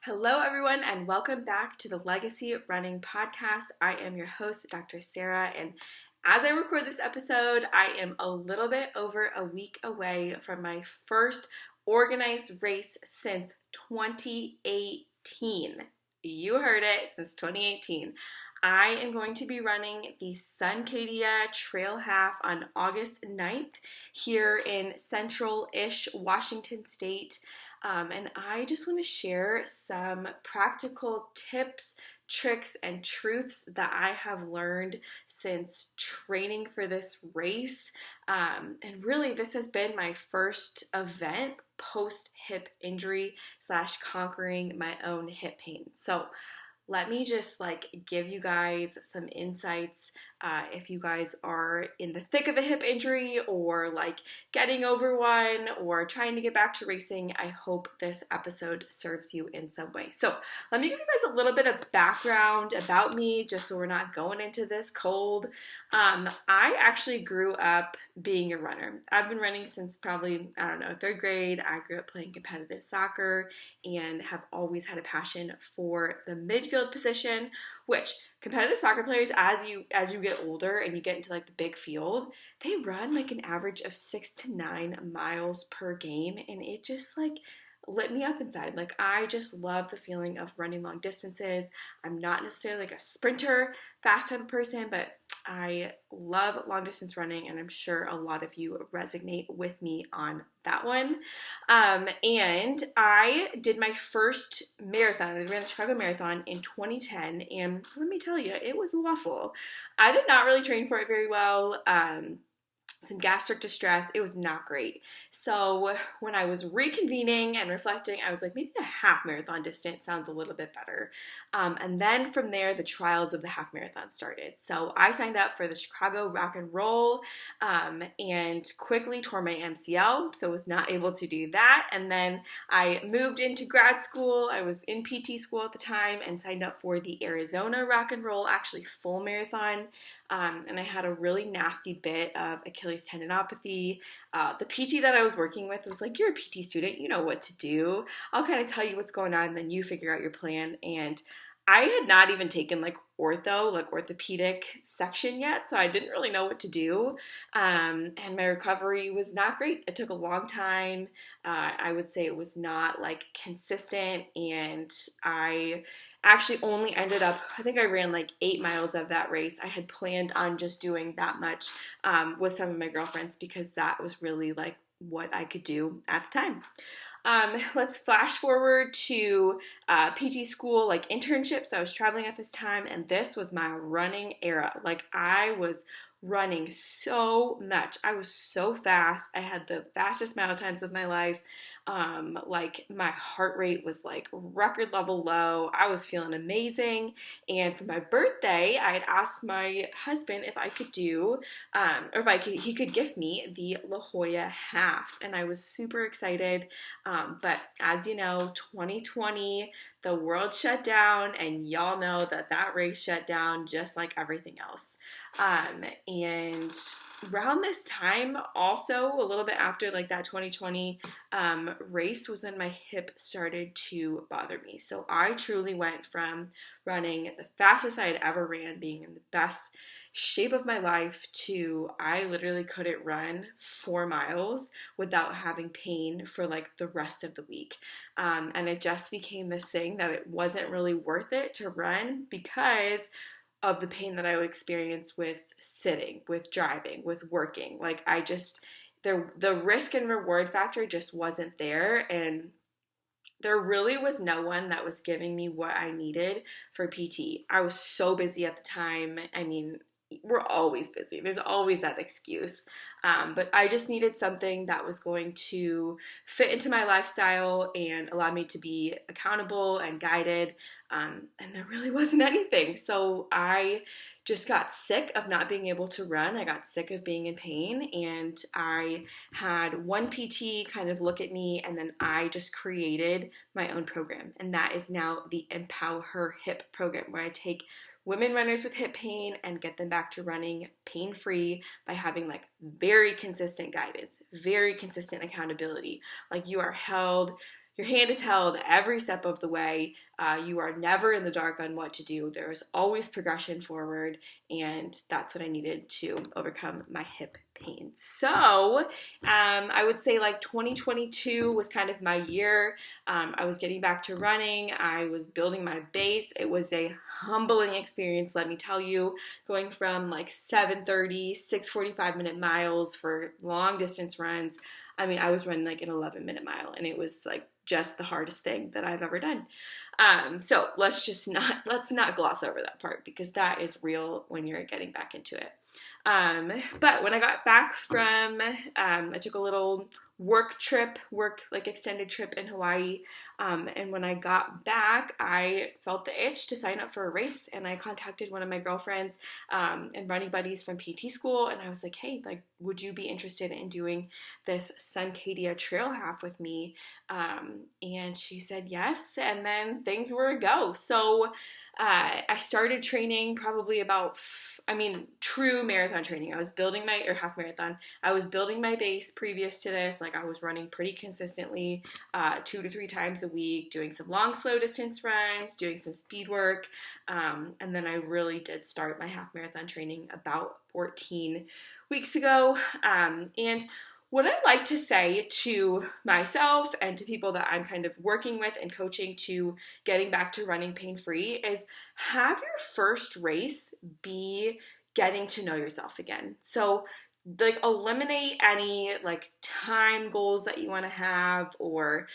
Hello, everyone, and welcome back to the Legacy Running Podcast. I am your host, Dr. Sarah, and as I record this episode, I am a little bit over a week away from my first organized race since 2018. You heard it, since 2018. I am going to be running the Suncadia Trail Half on August 9th here in central-ish Washington State. And I just want to share some practical tips, tricks, and truths that I have learned since training for this race. And really, this has been my first event post hip injury / conquering my own hip pain. So let me just give you guys some insights if you guys are in the thick of a hip injury or getting over one or trying to get back to racing. I hope this episode serves you in some way. So let me give you guys a little bit of background about me just so we're not going into this cold. I actually grew up being a runner. I've been running since probably, third grade. I grew up playing competitive soccer and have always had a passion for the midfield position, which competitive soccer players, as you get older and you get into the big field, they run an average of 6 to 9 miles per game, and it just lit me up inside. I just love the feeling of running long distances. I'm not necessarily a sprinter, fast type of person, but I love long distance running, and I'm sure a lot of you resonate with me on that one. And I did my first marathon. I ran the Chicago Marathon in 2010, and let me tell you, it was awful. I did not really train for it very well. Some gastric distress. It was not great. So when I was reconvening and reflecting, I was like, maybe a half marathon distance sounds a little bit better. And then from there, the trials of the half marathon started. So I signed up for the Chicago Rock and Roll and quickly tore my MCL, so was not able to do that. And then I moved into grad school. I was in PT school at the time and signed up for the Arizona Rock and Roll, actually full marathon. And I had a really nasty bit of Achilles tendinopathy. The PT that I was working with was like, you're a PT student, you know what to do. I'll kind of tell you what's going on, and then you figure out your plan. And I had not even taken orthopedic section yet, so I didn't really know what to do. And my recovery was not great. It took a long time. I would say it was not consistent, and I actually only ended up, I think I ran 8 miles of that race. I had planned on just doing that much with some of my girlfriends because that was really what I could do at the time. Let's flash forward to PT school, internships. I was traveling at this time, and this was my running era. I was running so much. I was so fast. I had the fastest mile times of my life. My heart rate was record level low. I was feeling amazing. And for my birthday, I had asked my husband if I could do, or if he could gift me the La Jolla Half. And I was super excited. But as you know, 2020, the world shut down, and y'all know that race shut down just like everything else. And around this time, also a little bit after that 2020 race, was when my hip started to bother me. So I truly went from running the fastest I had ever ran, being in the best shape of my life, to I literally couldn't run 4 miles without having pain for the rest of the week. And it just became this thing that it wasn't really worth it to run because of the pain that I would experience with sitting, with driving, with working. The risk and reward factor just wasn't there, and there really was no one that was giving me what I needed for PT. I was so busy at the time. I mean, we're always busy. There's always that excuse. But I just needed something that was going to fit into my lifestyle and allow me to be accountable and guided. And there really wasn't anything. So I just got sick of not being able to run. I got sick of being in pain, and I had one PT kind of look at me, and then I just created my own program. And that is now the Empower Her Hip program, where I take women runners with hip pain and get them back to running pain-free by having very consistent guidance, very consistent accountability. You are held your hand is held every step of the way. You are never in the dark on what to do. There is always progression forward, and that's what I needed to overcome my hip pain. So I would say like 2022 was kind of my year. I was getting back to running. I was building my base. It was a humbling experience, let me tell you, going from like 7:30, 6:45-minute miles for long distance runs. I mean, I was running like an 11-minute mile, and it was like just the hardest thing that I've ever done. So let's not gloss over that part, because that is real when you're getting back into it. But when I got back from, I took a little work extended trip in Hawaii. And when I got back, I felt the itch to sign up for a race, and I contacted one of my girlfriends, and running buddies from PT school. And I was like, hey, like, would you be interested in doing this Suncadia Trail Half with me? And she said yes. And then things were a go. So, I started training probably about, true marathon training. I was building or half marathon. I was building my base previous to this. Like, I was running pretty consistently, 2 to 3 times a week, doing some long, slow distance runs, doing some speed work. And then I really did start my half marathon training about 14 weeks ago. And what I like to say to myself and to people that I'm kind of working with and coaching to getting back to running pain-free is have your first race be getting to know yourself again. So like eliminate any like time goals that you want to have, or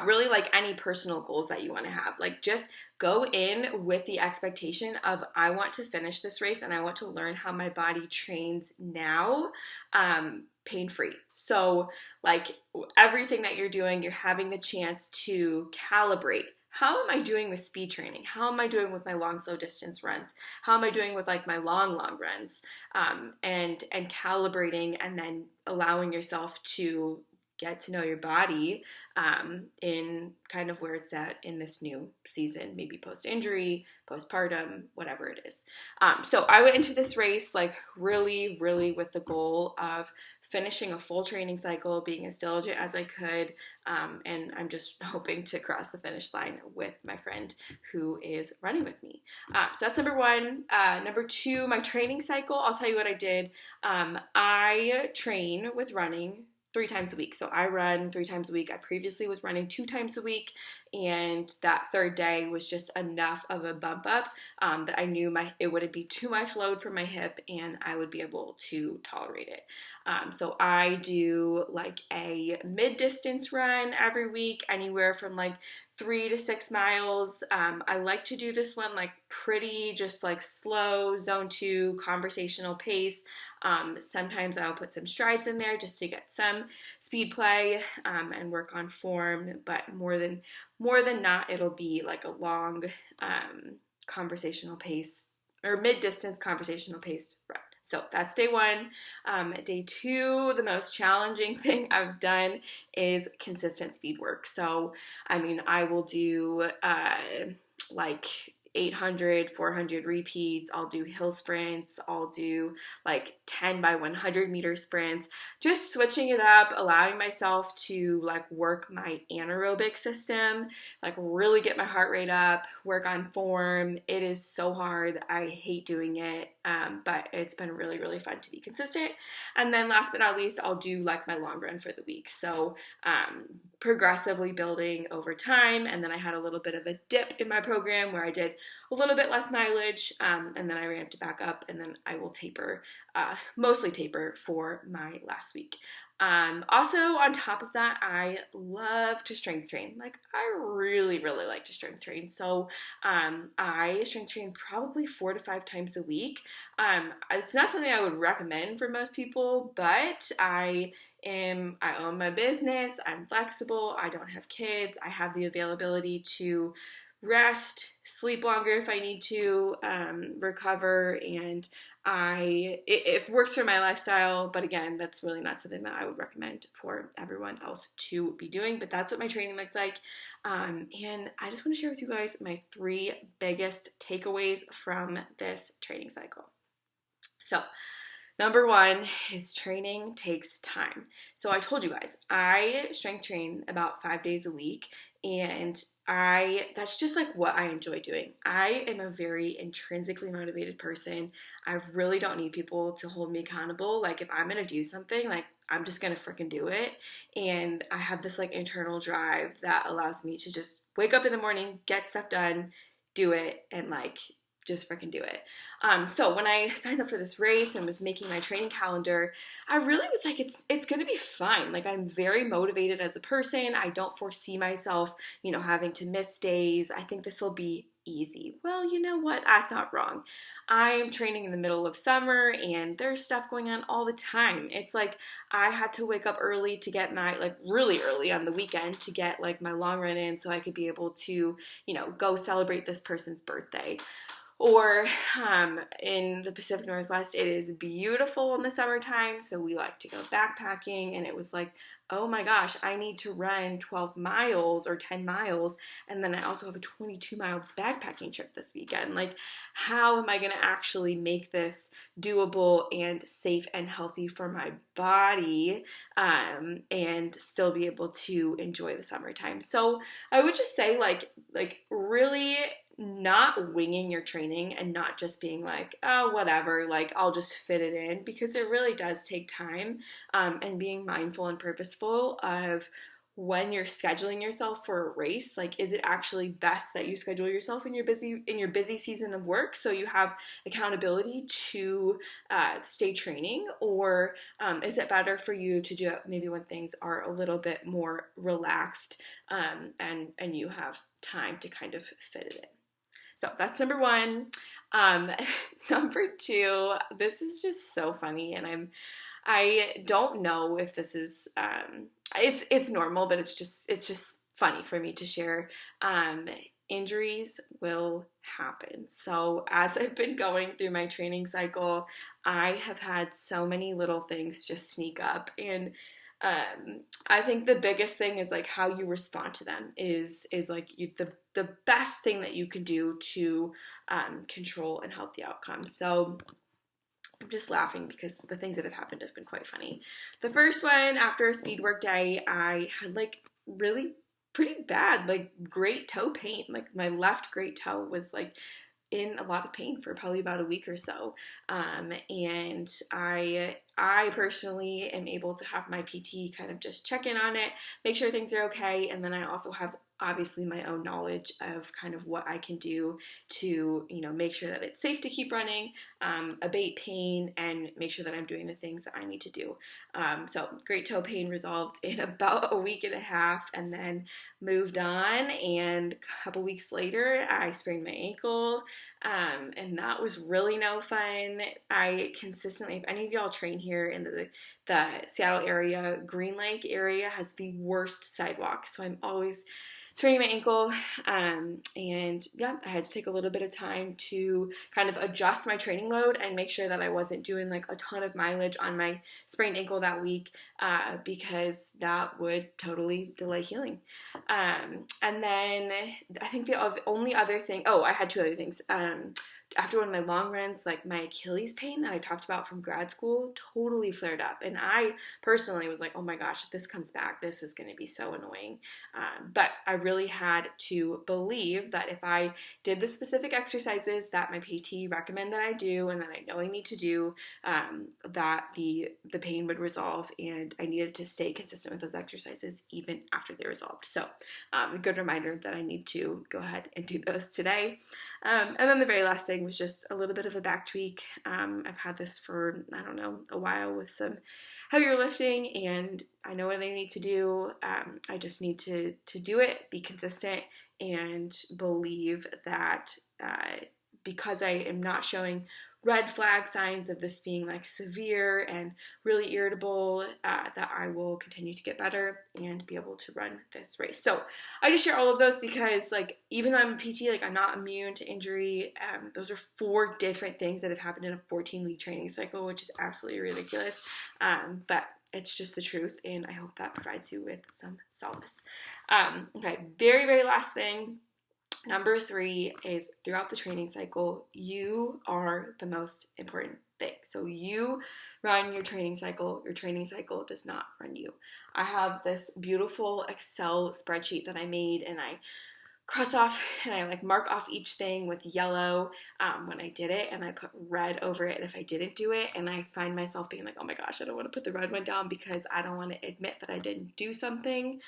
really like any personal goals that you want to have. Like just go in with the expectation of, I want to finish this race and I want to learn how my body trains now, pain-free. So like everything that you're doing, you're having the chance to calibrate. How am I doing with speed training? How am I doing with my long, slow distance runs? How am I doing with like my long runs? And calibrating, and then allowing yourself to get to know your body in kind of where it's at in this new season, maybe post-injury, postpartum, whatever it is. So I went into this race like really, really with the goal of finishing a full training cycle, being as diligent as I could, and I'm just hoping to cross the finish line with my friend who is running with me. So that's number one. Number two, my training cycle. I'll tell you what I did. I train with running 3 times a week. So I run 3 times a week. I previously was running 2 times a week, and that third day was just enough of a bump up that I knew it wouldn't be too much load for my hip, and I would be able to tolerate it. So I do like a mid-distance run every week, anywhere from like 3 to 6 miles. I like to do this one like pretty just like slow, zone 2, conversational pace. Sometimes I'll put some strides in there just to get some speed play and work on form, but more than not, it'll be like a long conversational pace or mid-distance conversational paced run. So that's day 1. Day 2, the most challenging thing I've done is consistent speed work. So, I will do like 800, 400 repeats. I'll do hill sprints. I'll do like 10 by 100 meter sprints, just switching it up, allowing myself to like work my anaerobic system, like really get my heart rate up, work on form. It is so hard. I hate doing it, but it's been really, really fun to be consistent. And then last but not least, I'll do like my long run for the week. So progressively building over time. And then I had a little bit of a dip in my program where I did a little bit less mileage, and then I ramped it back up, and then I will taper, mostly taper for my last week. Also, on top of that, I love to strength train. Like, I really, really like to strength train. So, I strength train probably 4 to 5 times a week. It's not something I would recommend for most people, but I own my business. I'm flexible. I don't have kids. I have the availability to rest, sleep longer if I need to, recover, and it works for my lifestyle, but again, that's really not something that I would recommend for everyone else to be doing, but that's what my training looks like, and I just want to share with you guys my 3 biggest takeaways from this training cycle. So, Number one is training takes time. So I told you guys, I strength train about 5 days a week, and that's just like what I enjoy doing. I am a very intrinsically motivated person. I really don't need people to hold me accountable. Like if I'm gonna do something, like I'm just gonna freaking do it. And I have this like internal drive that allows me to just wake up in the morning, get stuff done, do it, and like just freaking do it. So when I signed up for this race and was making my training calendar, I really was like, it's gonna be fine. Like I'm very motivated as a person. I don't foresee myself, having to miss days. I think this will be easy. Well, you know what? I thought wrong. I'm training in the middle of summer and there's stuff going on all the time. It's like I had to wake up early to get my, like really early on the weekend to get like my long run in so I could be able to, go celebrate this person's birthday. Or in the Pacific Northwest, it is beautiful in the summertime, so we like to go backpacking. And it was like, oh my gosh, I need to run 12 miles or 10 miles, and then I also have a 22-mile backpacking trip this weekend. Like, how am I going to actually make this doable and safe and healthy for my body, and still be able to enjoy the summertime? So I would just say, like really not winging your training and not just being like, oh, whatever, like I'll just fit it in, because it really does take time, and being mindful and purposeful of when you're scheduling yourself for a race. Like, is it actually best that you schedule yourself in your busy season of work so you have accountability to stay training, or is it better for you to do it maybe when things are a little bit more relaxed, and you have time to kind of fit it in? So that's number one. Number two, this is just so funny, and I don't know if this is it's normal, but it's just funny for me to share. Injuries will happen. So as I've been going through my training cycle, I have had so many little things just sneak up, and I think the biggest thing is like how you respond to them is like the best thing that you can do to control and help the outcome. So I'm just laughing because the things that have happened have been quite funny. The first one, after a speed work day, I had like really pretty bad, like great toe pain. Like my left great toe was like in a lot of pain for probably about a week or so. And I personally am able to have my PT kind of just check in on it, make sure things are okay, and then I also have obviously my own knowledge of kind of what I can do to, make sure that it's safe to keep running, abate pain, and make sure that I'm doing the things that I need to do. So great toe pain resolved in about a week and a half, and then moved on. And a couple weeks later, I sprained my ankle, and that was really no fun. I consistently, if any of y'all train here in the Seattle area, Green Lake area has the worst sidewalk, so I'm always spraining my ankle, and yeah, I had to take a little bit of time to kind of adjust my training load and make sure that I wasn't doing like a ton of mileage on my sprained ankle that week, because that would totally delay healing. And then I think the only other thing, I had two other things. After one of my long runs, like my Achilles pain that I talked about from grad school totally flared up. And I personally was like, oh my gosh, if this comes back, this is going to be so annoying. But I really had to believe that if I did the specific exercises that my PT recommend that I do and that I know I need to do, that the pain would resolve, and I needed to stay consistent with those exercises even after they resolved. So a good reminder that I need to go ahead and do those today. And then the very last thing was just a little bit of a back tweak. I've had this for, I don't know, a while with some heavier lifting, and I know what I need to do. I just need to do it, be consistent, and believe that because I am not showing red flag signs of this being like severe and really irritable, that I will continue to get better and be able to run this race. So I just share all of those because, like, even though I'm a PT, like, I'm not immune to injury. Those are 4 different things that have happened in a 14-week training cycle, which is absolutely ridiculous. But it's just the truth, and I hope that provides you with some solace. Okay, very, very last thing. Number 3 is, throughout the training cycle, you are the most important thing. So you run your training cycle does not run you. I have this beautiful Excel spreadsheet that I made, and I cross off and I like mark off each thing with yellow when I did it, and I put red over it if I didn't do it. And I find myself being like, oh my gosh, I don't want to put the red one down because I don't want to admit that I didn't do something.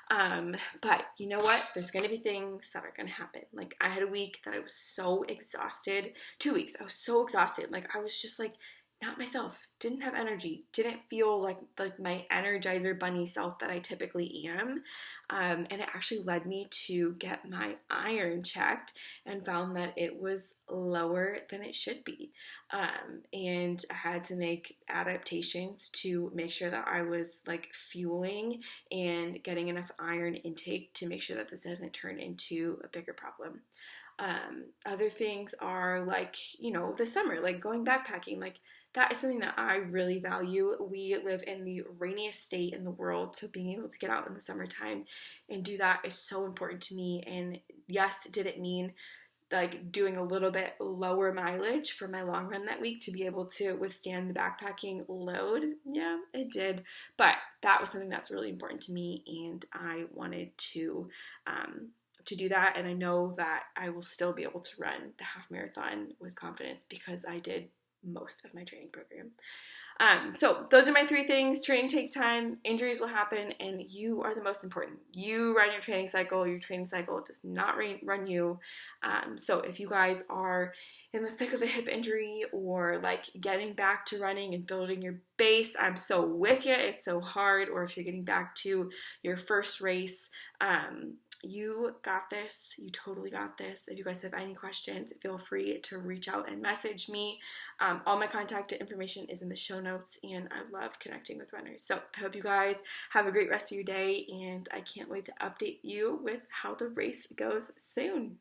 But you know what? There's going to be things that are going to happen. Like, I had a week that I was so exhausted. 2 weeks, I was so exhausted. Like, I was just like not myself, didn't have energy, didn't feel like my Energizer Bunny self that I typically am. And it actually led me to get my iron checked and found that it was lower than it should be. And I had to make adaptations to make sure that I was like fueling and getting enough iron intake to make sure that this doesn't turn into a bigger problem. Other things are like, the summer, like going backpacking, like that is something that I really value. We live in the rainiest state in the world, so being able to get out in the summertime and do that is so important to me. And yes, did it mean like doing a little bit lower mileage for my long run that week to be able to withstand the backpacking load? Yeah, it did. But that was something that's really important to me, and I wanted to do that. And I know that I will still be able to run the half marathon with confidence because I did most of my training program. So those are my 3 things. Training takes time, injuries will happen, and you are the most important. You run your training cycle does not run you. So if you guys are in the thick of a hip injury or like getting back to running and building your base, I'm so with you. It's so hard. Or if you're getting back to your first race, you got this. You totally got this. If you guys have any questions, feel free to reach out and message me. All my contact information is in the show notes, and I love connecting with runners. So I hope you guys have a great rest of your day, and I can't wait to update you with how the race goes soon.